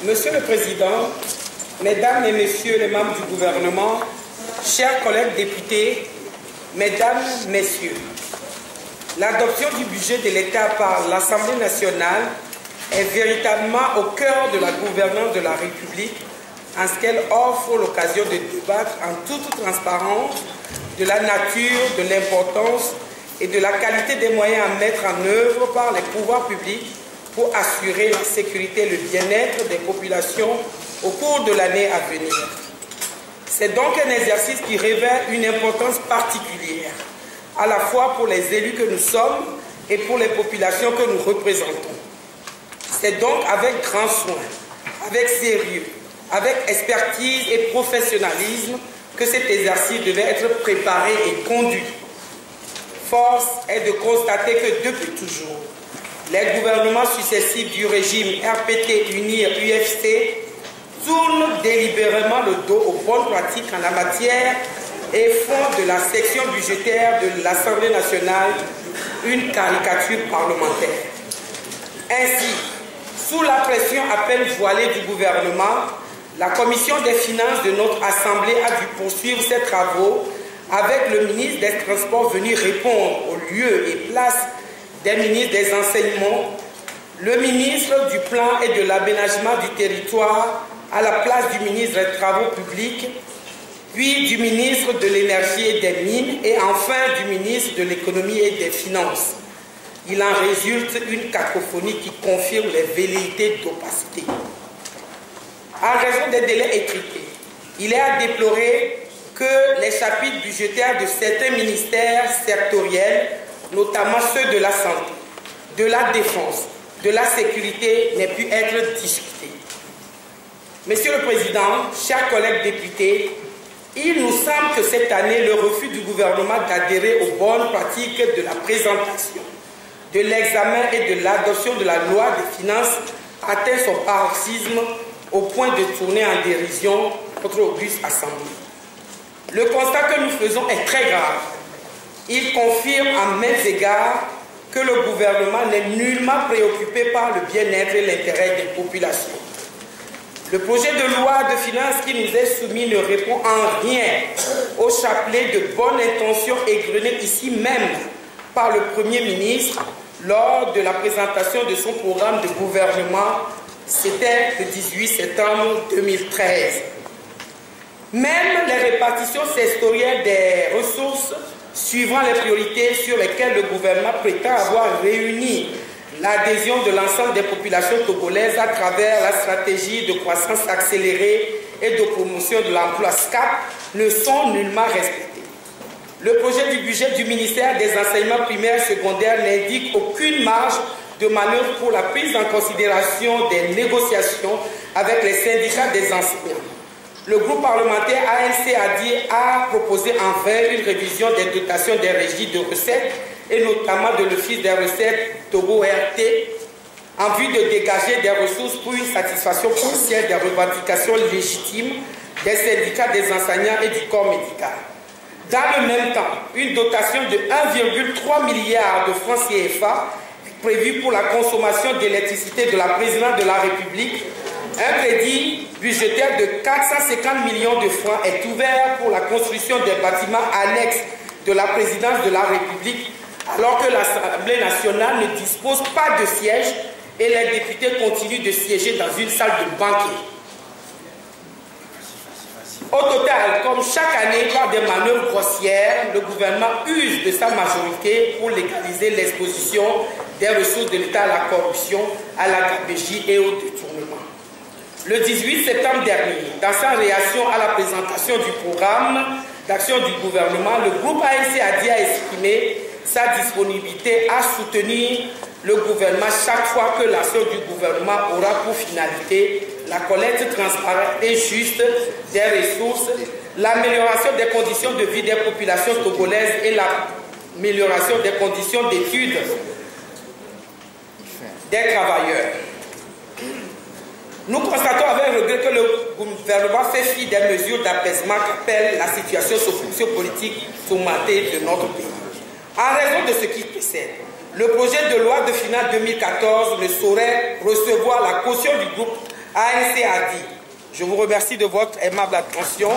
Monsieur le Président, Mesdames et Messieurs les membres du gouvernement, chers collègues députés, Mesdames, Messieurs, l'adoption du budget de l'État par l'Assemblée nationale est véritablement au cœur de la gouvernance de la République en ce qu'elle offre l'occasion de débattre en toute transparence de la nature, de l'importance et de la qualité des moyens à mettre en œuvre par les pouvoirs publics pour assurer la sécurité et le bien-être des populations au cours de l'année à venir. C'est donc un exercice qui revêt une importance particulière, à la fois pour les élus que nous sommes et pour les populations que nous représentons. C'est donc avec grand soin, avec sérieux, avec expertise et professionnalisme que cet exercice devait être préparé et conduit. Force est de constater que depuis toujours, les gouvernements successifs du régime RPT, UNIR, UFC tournent délibérément le dos aux bonnes pratiques en la matière et font de la section budgétaire de l'Assemblée nationale une caricature parlementaire. Ainsi, sous la pression à peine voilée du gouvernement, la Commission des finances de notre Assemblée a dû poursuivre ses travaux avec le ministre des Transports venu répondre au lieu et place des ministres des Enseignements, le ministre du Plan et de l'Aménagement du Territoire à la place du ministre des Travaux publics, puis du ministre de l'Énergie et des Mines et enfin du ministre de l'Économie et des Finances. Il en résulte une cacophonie qui confirme les velléités d'opacité. En raison des délais étriqués, il est à déplorer que les chapitres budgétaires de certains ministères sectoriels, notamment ceux de la santé, de la défense, de la sécurité, n'aient pu être discutés. Monsieur le Président, chers collègues députés, il nous semble que cette année, le refus du gouvernement d'adhérer aux bonnes pratiques de la présentation, de l'examen et de l'adoption de la loi des finances atteint son paroxysme au point de tourner en dérision notre auguste Assemblée. Le constat que nous faisons est très grave. Il confirme à maints égards que le gouvernement n'est nullement préoccupé par le bien-être et l'intérêt des populations. Le projet de loi de finances qui nous est soumis ne répond en rien au chapelet de bonnes intentions égrenées ici même par le Premier ministre lors de la présentation de son programme de gouvernement. C'était le 18 septembre 2013. Même les répartitions sectorielles des ressources suivant les priorités sur lesquelles le gouvernement prétend avoir réuni l'adhésion de l'ensemble des populations togolaises à travers la stratégie de croissance accélérée et de promotion de l'emploi SCAP ne sont nullement respectées. Le projet du budget du ministère des Enseignements primaires et secondaires n'indique aucune marge de manœuvre pour la prise en considération des négociations avec les syndicats des enseignants. Le groupe parlementaire ANC a proposé en vain une révision des dotations des régies de recettes et notamment de l'Office des recettes Togo-RT en vue de dégager des ressources pour une satisfaction partielle des revendications légitimes des syndicats des enseignants et du corps médical. Dans le même temps, une dotation de 1,3 milliard de francs CFA est prévue pour la consommation d'électricité de la présidente de la République. Un crédit budgétaire de 450 millions de francs est ouvert pour la construction des bâtiments annexes de la présidence de la République, alors que l'Assemblée nationale ne dispose pas de siège et les députés continuent de siéger dans une salle de banquet. Au total, comme chaque année, par des manœuvres grossières, le gouvernement use de sa majorité pour légaliser l'exposition des ressources de l'État à la corruption, à la gabegie et au détournement. Le 18 septembre dernier, dans sa réaction à la présentation du programme d'action du gouvernement, le groupe ANC a exprimé sa disponibilité à soutenir le gouvernement chaque fois que l'action du gouvernement aura pour finalité la collecte transparente et juste des ressources, l'amélioration des conditions de vie des populations togolaises et l'amélioration des conditions d'études des travailleurs. Nous constatons avec regret que le gouvernement fait fi des mesures d'apaisement qu'appelle la situation socio-politique tourmentée de notre pays. En raison de ce qui précède, le projet de loi de finances 2014 ne saurait recevoir la caution du groupe ANC a dit. Je vous remercie de votre aimable attention.